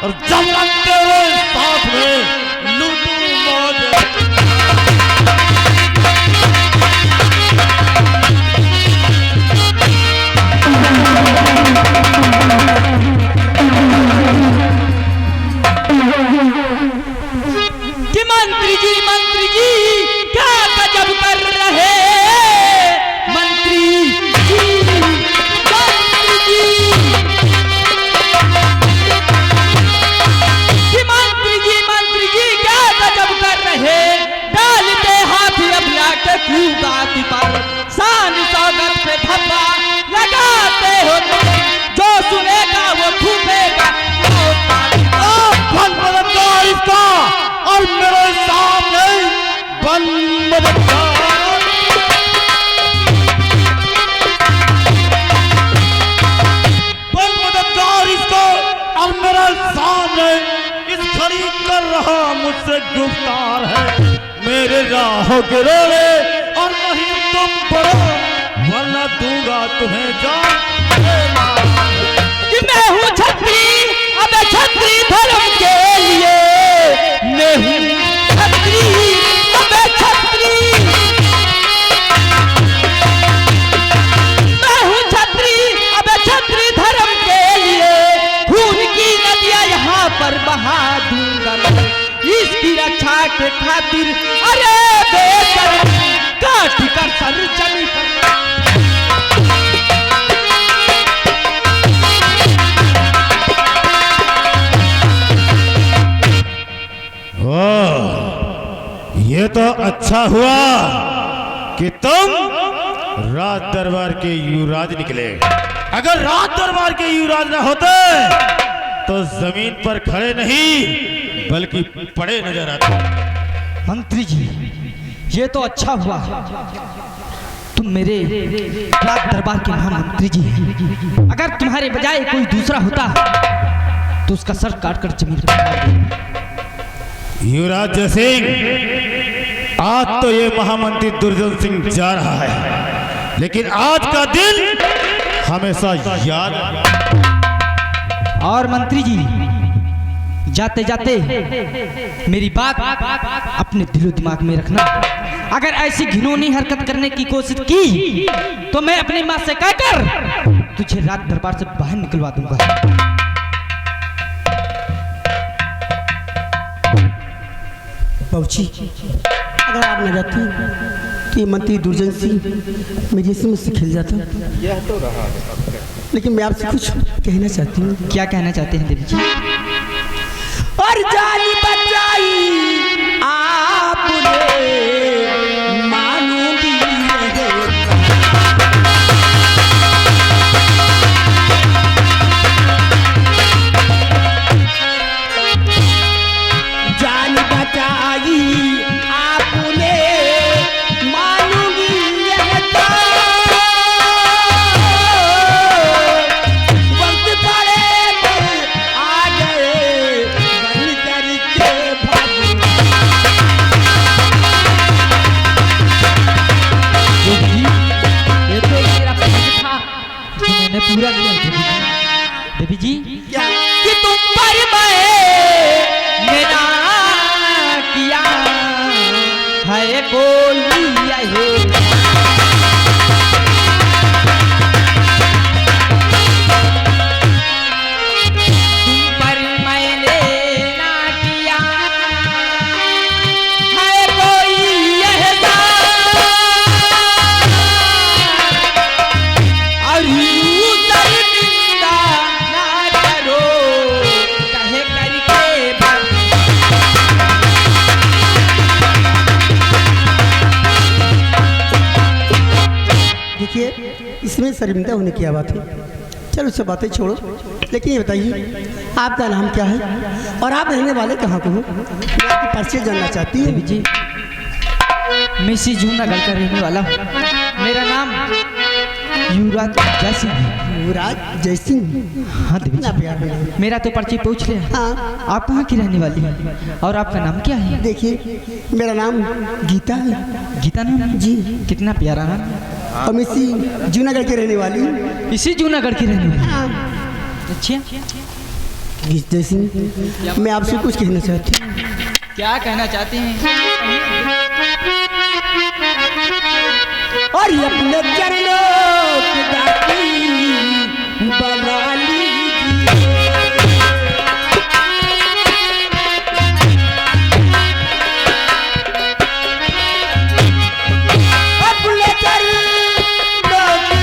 और जब तक तेरे साथ में लूटूं मौज। कि मंत्री जी क्या गजब कर रहे मंत्री जी कि मंत्री जी क्या गजब कर रहे डालते हाथ अब लाके बात पर शान स्वागत पे धब्बा लगाते हो जो सुनेगा वो थूकेगा इसका और मेरे सामने बन मददगार इसको और मेरे सामने इस घड़ी कर रहा मुझसे गुफ्तार है। मेरे राहों के रोले और नहीं तुम पढ़ो वरना दूंगा तुम्हें जान। कि मैं हूँ छत्री अब छत्री धर्म के लिए मैं हूँ छत्री अब छत्री मैं हूँ छत्री अब छत्री धर्म के लिए खून की नदियाँ यहाँ पर बहा दूंगा मैं इसकी रक्षा के खातिर अरे बेशर्म काट कर सर चली कर ये तो अच्छा हुआ कि तुम राज दरबार के युवराज निकले। अगर राज दरबार के युवराज न होते तो जमीन पर खड़े नहीं बल्कि पड़े नजर आते। मंत्री जी ये तो अच्छा हुआ तुम मेरे राज दरबार के महामंत्री जी हैं। अगर तुम्हारे बजाय कोई दूसरा होता तो उसका सर काट कर जमीन पर मार देता। युवराज जयसिंह आज तो ये महामंत्री दुर्जन सिंह जा रहा है लेकिन आज का दिन हमेशा याद। और मंत्री जी जाते जाते मेरी बात अपने दिलो दिमाग में रखना। अगर ऐसी घिनौनी हरकत करने की कोशिश की तो मैं अपनी माँ से कहकर तुझे राज दरबार से बाहर निकलवा दूंगा। बाबूजी अगर आप न जाती तो ये मंत्री दुर्जन सिंह मेरे से मुझसे खिल जाता। यह तो रहा लेकिन मैं आपसे कुछ कहना चाहती हूँ। क्या कहना चाहते हैं देवी जी? और जानी बचाई आपने मानूंगी जान बचाई आपने मानूंगी वक्त पड़े आ गए बन करके ये तो मेरा प्रश्न था जो मैंने पूरा किया देवी जी। क्या कि तुम पर मेरा किया है कोई यही इसमें शर्मिंदा होने की बात है। चलो सब बातें छोड़ो लेकिन ये बताइए आपका नाम क्या है और आप रहने वाले कहाँ के हो? मैं आपकी परिचय जानना चाहती हूँ। देवी जी मैं इसी जूनागढ़ का रहने वाला हूँ। मेरा नाम युवराज जयसिंह है। युवराज जयसिंह? हाँ देवी कितना प्यार है। मेरा तो पर्ची पूछ ले। हाँ आप कहाँ की रहने वाली हैं और आपका नाम क्या है? देखिए मेरा नाम गीता है। गीता नाम जी। कितना प्यारा नाम। और मैं इसी जूनागढ़ की रहने वाली हूँ। इसी जूनागढ़ की रहने वाली? हाँ। अच्छा जय सिंह, मैं आपसे कुछ कहना चाहती हूँ। क्या कहना चाहते हैं? और ये अपने चरणों की दाती बना लीजिए। अपने चरणों की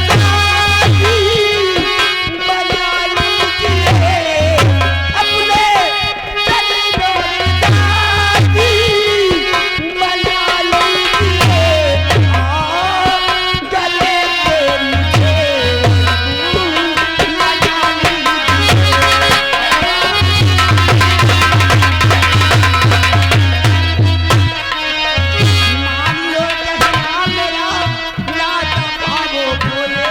दाती बना लीजिए। अपने चरणों की दाती बना लीजिए। गले से मुझे लगा लीजिए। मान लो कहना मेरा नाता पावो बोले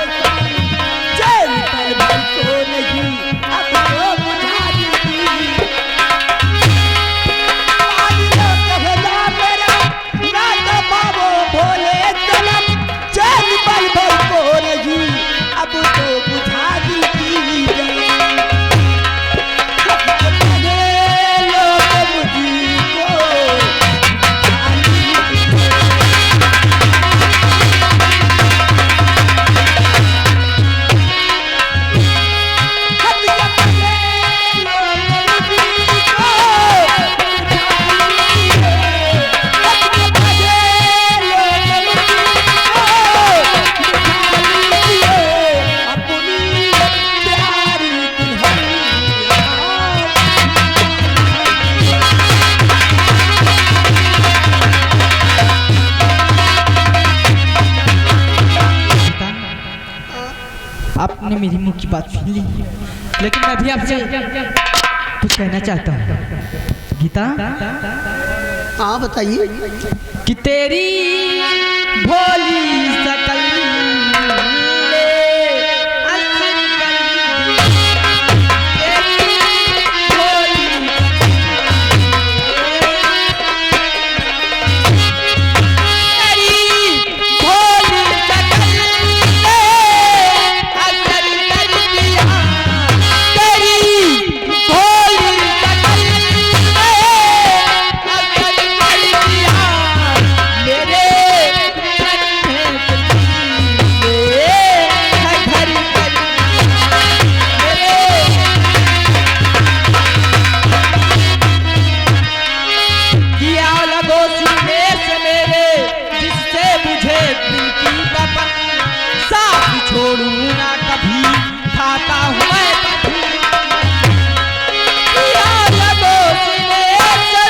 चल पर बल को नहीं अब तो बुझा दीजिए। मान लो कहना मेरा नाता पावो बोले चल पर बल को नहीं अब तो बुझा दीजिए। लोग मुझको आपने मेरी मुंह की बात सुन ली, लेकिन मैं भी आपसे कुछ कहना चाहता हूँ। गीता, हाँ बताइए। कि तेरी भोली सकल ने असर कर दिया। तेरी भोली छोड़ूंगा कभी, खाता हूँ मैं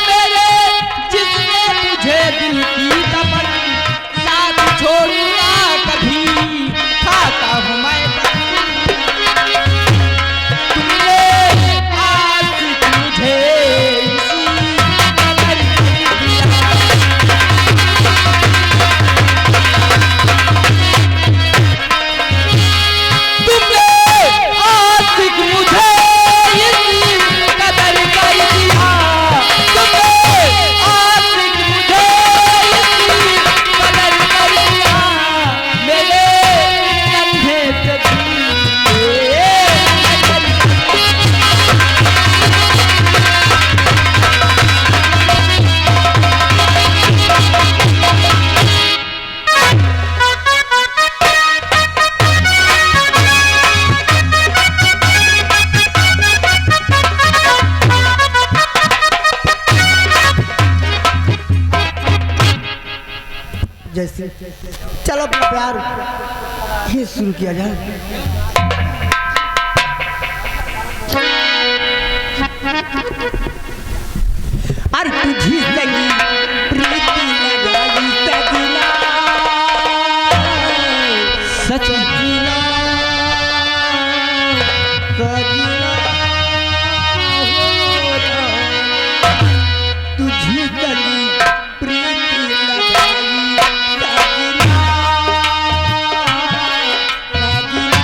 मेरे जिसने मुझे दिल की तपन, साथ छोड़ूंगा कभी, खाता हूँ मैं तुमने आज मुझे जैसे चलो अपना प्यार ही शुरू किया जाए। अरे तुझी संगी प्रीति लगाई सजना, सच सजना, सजना हो जा। तुझी संगी प्रीति लगाई सजना, सजना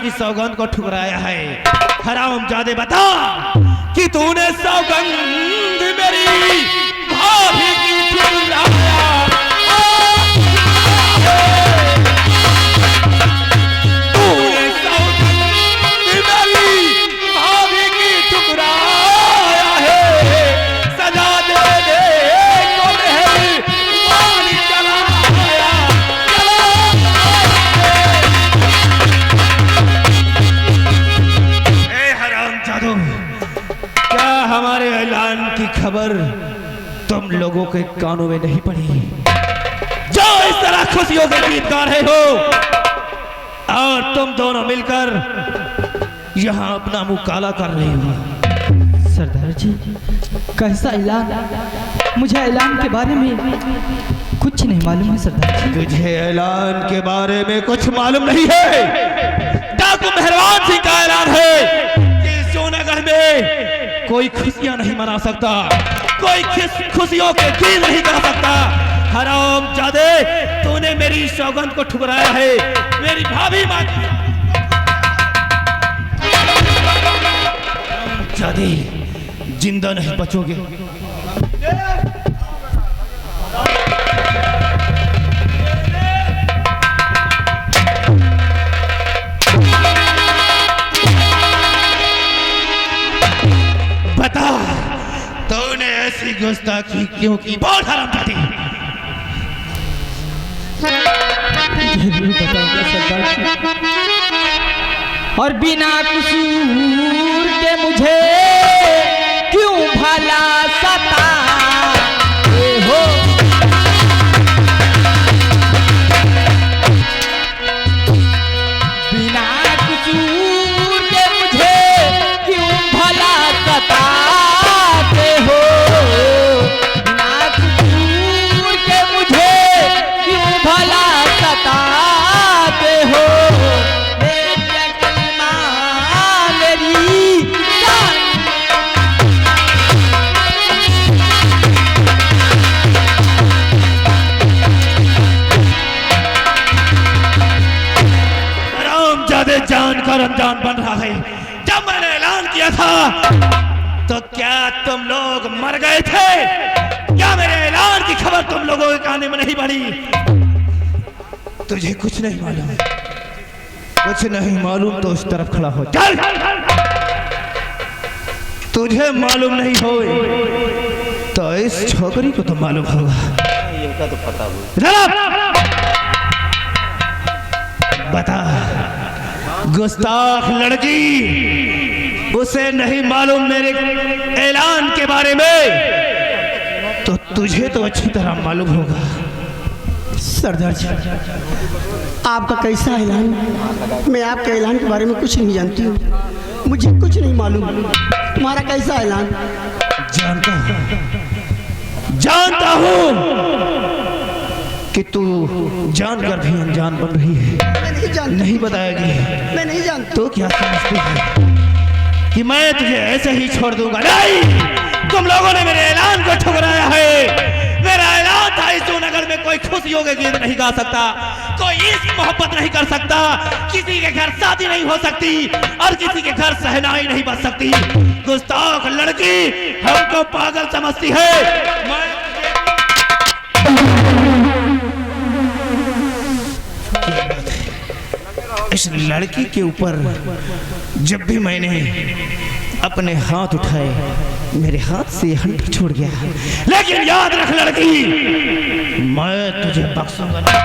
की सौगंध को ठुकराया है। हरामजादे बता कि तूने सौगंध मेरी भाभी की ठुकराया। तूने सौगंध मेरी भाभी की ठुकराया है। सजा दे दे को मेहरबान चलाया। क्या हमारे ऐलान की खबर तुम लोगों के कानों में नहीं पड़ी? जो इस तरह खुशियों के गीत गा रहे हो और तुम दोनों मिलकर यहाँ अपना मुंह काला कर रहे हो। सरदार जी, कैसा ऐलान? मुझे ऐलान के बारे में कुछ नहीं मालूम है सरदार जी। तुझे ऐलान के बारे में कुछ मालूम नहीं है? डाकू मेहरबान सिंह का ऐलान है कि सोनागढ़ में कोई खुशियां नहीं मना सकता, कोई खुशियों के गीत नहीं गा सकता। हरामजादे, तूने मेरी सौगंध को ठुकराया है। मेरी भाभी मां हरामजादे, जिंदा नहीं बचोगे। बता, तूने ऐसी गुस्ताखी क्यों की? बोल हरामजादी। और बिना कसूर के मुझे क्यों भला सताते हो? बिना कसूर के मुझे क्यों भला सताते हो? बिना कसूर के मुझे क्यों भला सताते हो? मेरी कलमा मेरी जान। हरामजादे, जानकर अनजान बन रहा है। जब मैंने ऐलान किया था तो क्या तुम लोग मर गए थे? क्या मेरे ऐलान की खबर तुम लोगों के काने में नहीं पड़ी? तुझे कुछ नहीं मालूम, कुछ नहीं मालूम तो उस तरफ खड़ा हो। चल, तुझे मालूम नहीं हो तो इस छोकरी को तो मालूम होगा। इनका तो पता होगा। बता, गुस्ताख लड़की, उसे नहीं मालूम मेरे ऐलान के बारे में, तो तुझे तो अच्छी तरह मालूम होगा। सरदार जी, आपका कैसा ऐलान? मैं आपके ऐलान के बारे में कुछ नहीं जानती हूँ, मुझे कुछ नहीं मालूम। तुम्हारा कैसा ऐलान? जानता हूँ कि तू जानकर भी अनजान बन रही है। मैं नहीं जानती। नहीं बताएगी? मैं नहीं जानती। तो क्या समझती है कि मैं तुझे ऐसे ही छोड़ दूंगा? नहीं, तुम लोगों ने मेरे ऐलान को ठुकराया है। मेरा ऐलान था इस नगर में कोई खुशियों के गीत नहीं गा सकता, कोई इश्क मोहब्बत नहीं कर सकता, किसी के घर शादी नहीं हो सकती और किसी के घर सहनाई नहीं बच सकती। गुस्ताख लड़की हमको पागल समझती है। इस लड़की के ऊपर जब भी मैंने अपने हाथ उठाए, मेरे हाथ से हंटर छूट गया। लेकिन याद रख लड़की, मैं तुझे बख्शूंगा नहीं।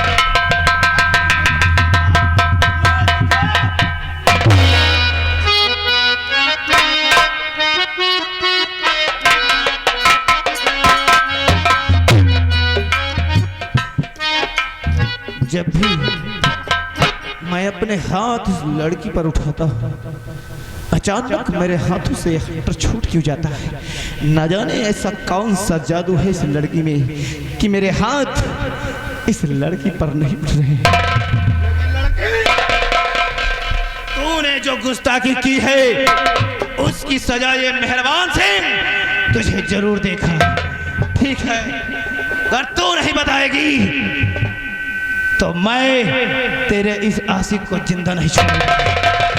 जब भी मैं अपने हाथ इस लड़की पर उठाता हूँ, अचानक मेरे हाथों से हंटर छूट क्यों जाता है। न जाने ऐसा कौन सा जादू है इस लड़की में कि मेरे हाथ इस लड़की पर नहीं उठ रहे। तूने जो गुस्ताखी की है उसकी सजा ये मेहरबान सिंह तुझे जरूर देखा। ठीक है, अगर तू नहीं बताएगी तो मैं तेरे इस आशिक को जिंदा नहीं छोड़ूंगा।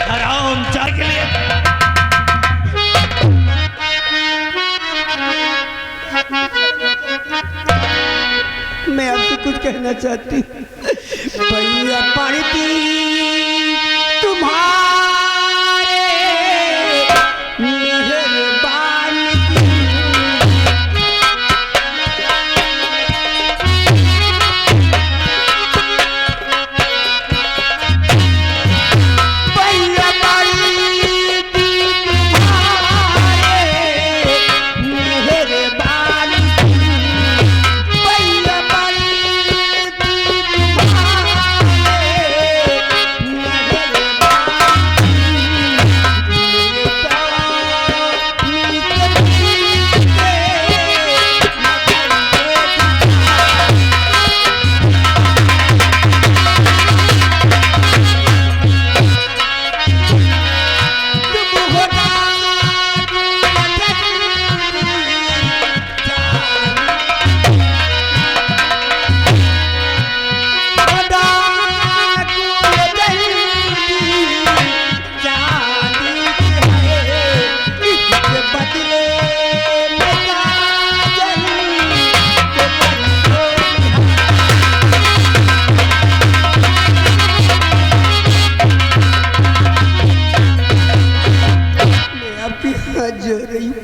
हाथ जोड़ रही हूँ,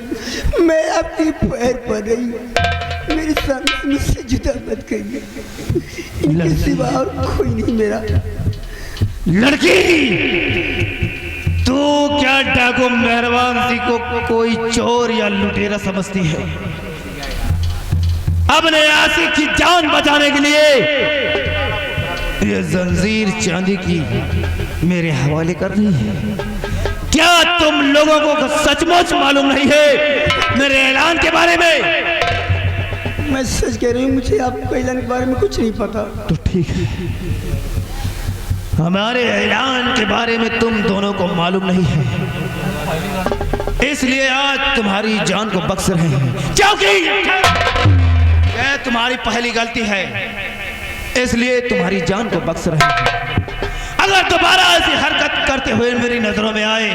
मैं आपके पैर पड़ रही हूँ, मेरे सामने मुझसे जुदा मत करिए, इनके सिवा और कोई नहीं मेरा। लड़की, तू क्या डाकू मेहरबान सिंह को कोई चोर या लुटेरा समझती है? अपने आशिक की जान बचाने के लिए ये जंजीर चांदी की मेरे हवाले कर रही है। क्या तुम लोगों को सचमुच मालूम नहीं है मेरे ऐलान के बारे में? मैं सच कह रही हूँ, मुझे आपके ऐलान के बारे में कुछ नहीं पता। तो ठीक है, हमारे ऐलान के बारे में तुम दोनों को मालूम नहीं है, इसलिए आज तुम्हारी जान को बख्श रहे हैं, क्योंकि यह तुम्हारी पहली गलती है, इसलिए तुम्हारी जान को बख्श रहे हैं। अगर दोबारा ऐसी हरकत करते हुए मेरी नजरों में आए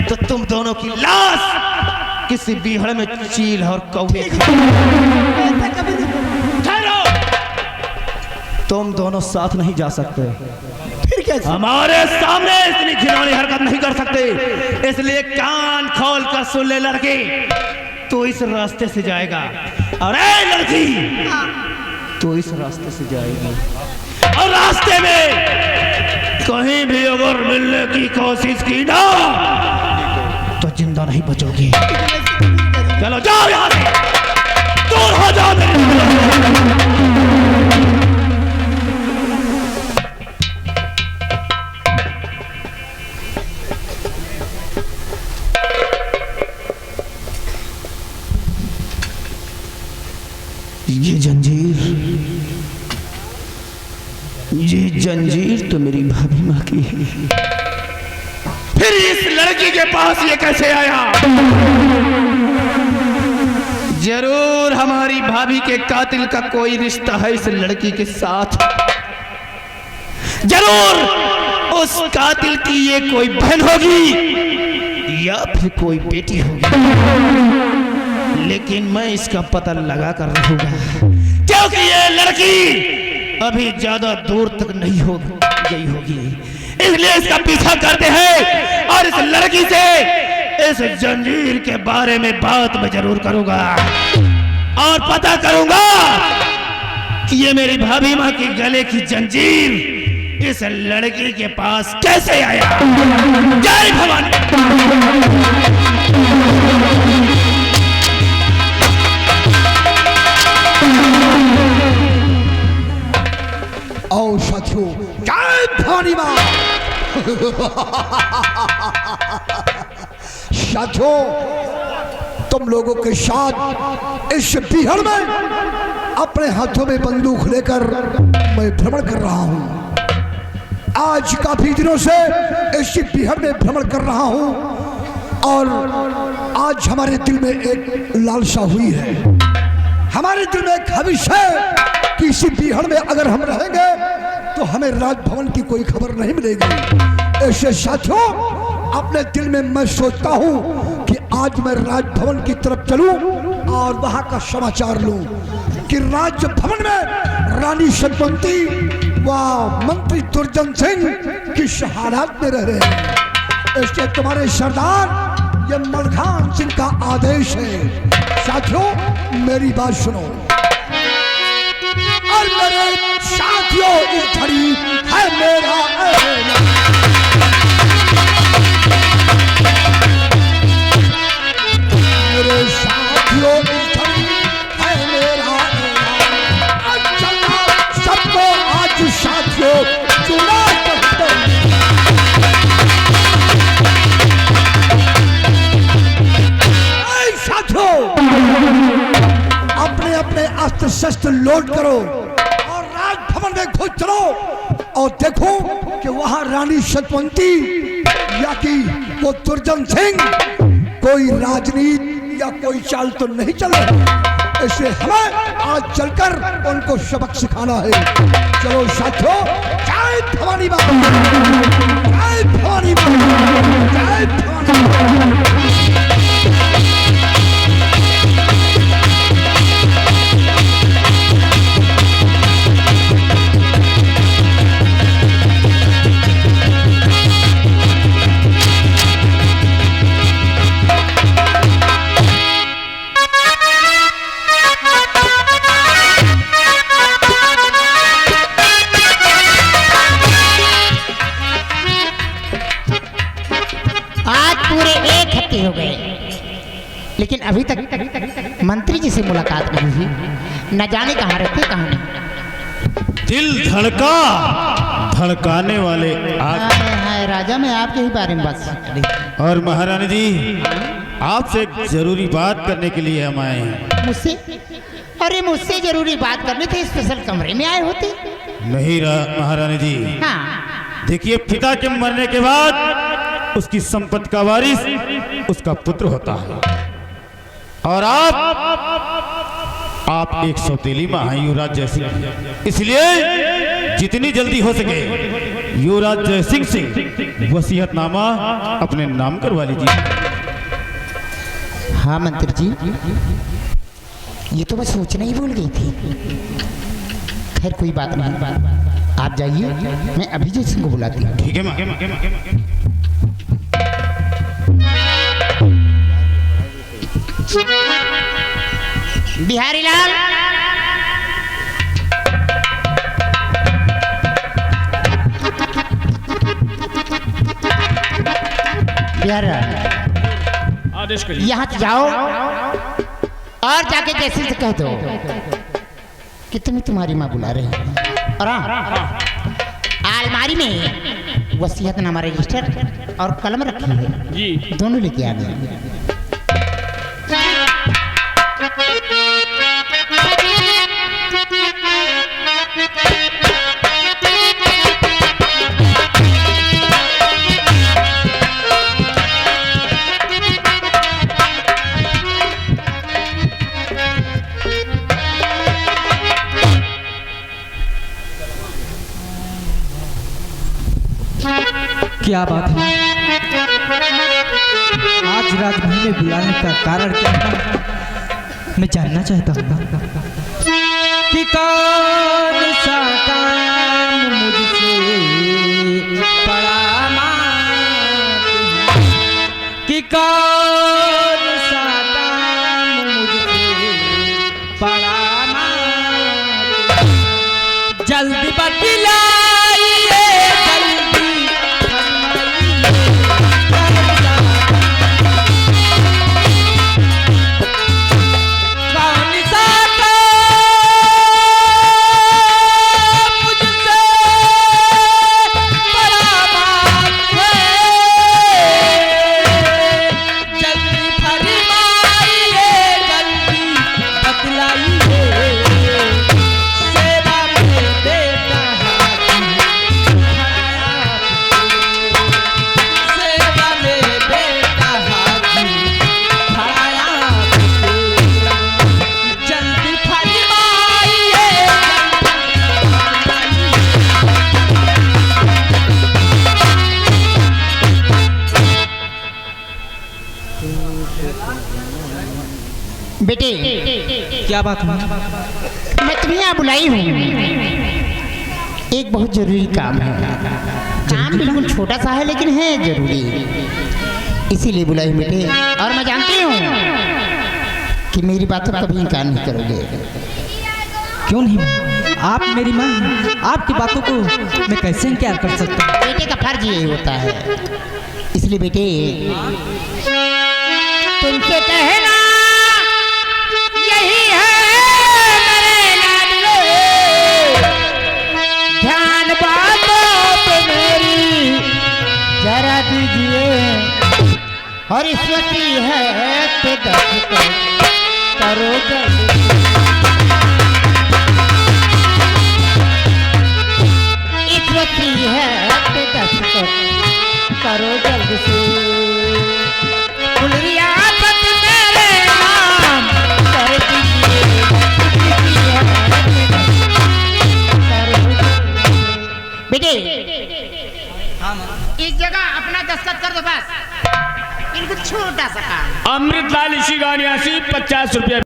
तो तुम दोनों की लाश किसी बीहड़ में चील और कौवे ठहरो, तुम दोनों साथ नहीं जा सकते, फिर कैसे? हमारे सामने इतनी घिनौनी हरकत नहीं कर सकते, इसलिए कान खोल कर सुन ले लड़की, तू इस रास्ते से जाएगा, और ए लड़की, तू इस रास्ते से जाएगी, और रास्ते में कहीं भी अगर मिलने की कोशिश की ना तो जिंदा नहीं बचोगी। चलो जाओ यहाँ से, दूर हो जाओ ये जंजीर तो मेरी भाभी माँ की है, फिर इस लड़की के पास ये कैसे आया? जरूर हमारी भाभी के कातिल का कोई रिश्ता है इस लड़की के साथ, जरूर उस कातिल की ये कोई बहन होगी या फिर कोई बेटी होगी, लेकिन मैं इसका पता लगा कर रहूंगा, क्योंकि ये लड़की अभी ज्यादा दूर तक नहीं हो गई होगी, इसलिए इसका पीछा करते हैं और इस लड़की से इस जंजीर के बारे में बात मैं जरूर करूंगा और पता करूंगा कि ये मेरी भाभी माँ की गले की जंजीर इस लड़की के पास कैसे आया। जय भवानी। आओ साथियों, जय भवानी मां। साथियों, तुम लोगों के साथ इस बिहड़ में अपने हाथों में बंदूक लेकर मैं भ्रमण कर रहा हूं। आज काफी दिनों से इस बिहड़ में भ्रमण कर रहा हूं और आज हमारे दिल में एक लालसा हुई है, हमारे दिल में एक ख्वाहिश है कि इसी बिहड़ में अगर हम रहेंगे तो हमें राजभवन की कोई खबर नहीं मिलेगी। ऐसे साथियों, अपने दिल में मैं सोचता हूं कि आज मैं राजभवन की तरफ चलूं और वहां का समाचार लूं कि राजभवन में रानी सतवंती व मंत्री दुर्जन सिंह किस हालात में रह रहे हैं। इसलिए तुम्हारे सरदार ये मलखान सिंह का आदेश है। साथियों, मेरी बात सुनो और मेरे साथियों, इस घड़ी है मेरा ऐलान। मेरे साथियों, इस घड़ी है मेरा ऐलान। आज चलना सबको, आज साथियों चुना करते साथियों, अपने अपने अस्त्र शस्त्र लोड करो और राजभवन में घुस चलो और देखो कि वहां रानी सतवंती या कि वो दुर्जन सिंह कोई राजनीति या कोई चाल तो नहीं चले। इसलिए हमें आज चलकर उनको सबक सिखाना है। चलो साथियों, जय भवानी मां, जय भवानी मां, जय भवानी मां। पूरे 1 हफ्ते हो गए, लेकिन अभी तक मंत्री जी से मुलाकात नहीं हुई। न जाने कहाँ रहते कहाँ नहीं। दिल धड़काने वाले आप। हाय हाय राजा, मैं आपके ही बारे में बात कर रही। और महारानी जी, आपसे एक जरूरी बात करने के लिए हम आए हैं। मुझसे? अरे मुझसे जरूरी बात करनी थी, स्पेशल कमरे में आए होते। नहीं महारानी जी, हाँ, देखिए पिता के मरने के बाद उसकी संपत्ति का वारिस उसका पुत्र होता है, और आप एक सौतेली मां हैं युवराज जयसिंह, इसलिए जितनी जल्दी हो सके युवराज जयसिंह से वसीयतनामा अपने नाम करवा लीजिए। हाँ मंत्री जी, ये तो मैं सोचना ही भूल गई थी। खैर कोई बात नहीं, आप जाइए, मैं अभी जयसिंह को बुलाती हूँ। ठीक है मां। बिहारी लाल, बिहारी लाल, आदेश करिए। यहाँ से जाओ और जाके जैसे से कह दो कि तुम्हारी माँ बुला रही है। और हाँ, अलमारी में वसीयतनामा रजिस्टर और कलम रखी है जी। दोनों लेके आ गए। क्या बात है, आज राजमहल में बुलाने का कारण क्या है, मैं जानना चाहता हूँ कि कौन सा काम मुझसे पड़ा मांगते हैं, कि कौन सा काम मुझसे पड़ा मांगते हैं। जल्दी बतलाइए, जल्दी बेटे, क्या बात है? मैं तुम्हें यहाँ बुलाई हूँ, एक बहुत जरूरी काम है। काम बिल्कुल छोटा सा है लेकिन है जरूरी, इसीलिए बुलाई हूँ बेटे। और मैं जानती हूँ कि मेरी बातों का कभी इनकार नहीं करोगे। क्यों नहीं, आप मेरी माँ हैं, आपकी बातों को मैं कैसे इनकार कर सकता हूँ? बेटे का फर्ज यही होता है, इसलिए बेटे तुमसे कहना यही है मेरे लाडले, ध्यान बातों पे मेरी जरा दीजिए, और इस वती है पे दस्तखत करो जल्दी। इस वती है पे दस्तखत करो जल्द से, फुलरिया पत मेरे नाम कर दीजिए, बेटे इस जगह अपना दस्तखत कर दो बस, बिल्कुल छोटा सा काम। अमृतलाल इसी गानियासी 50 रुपया।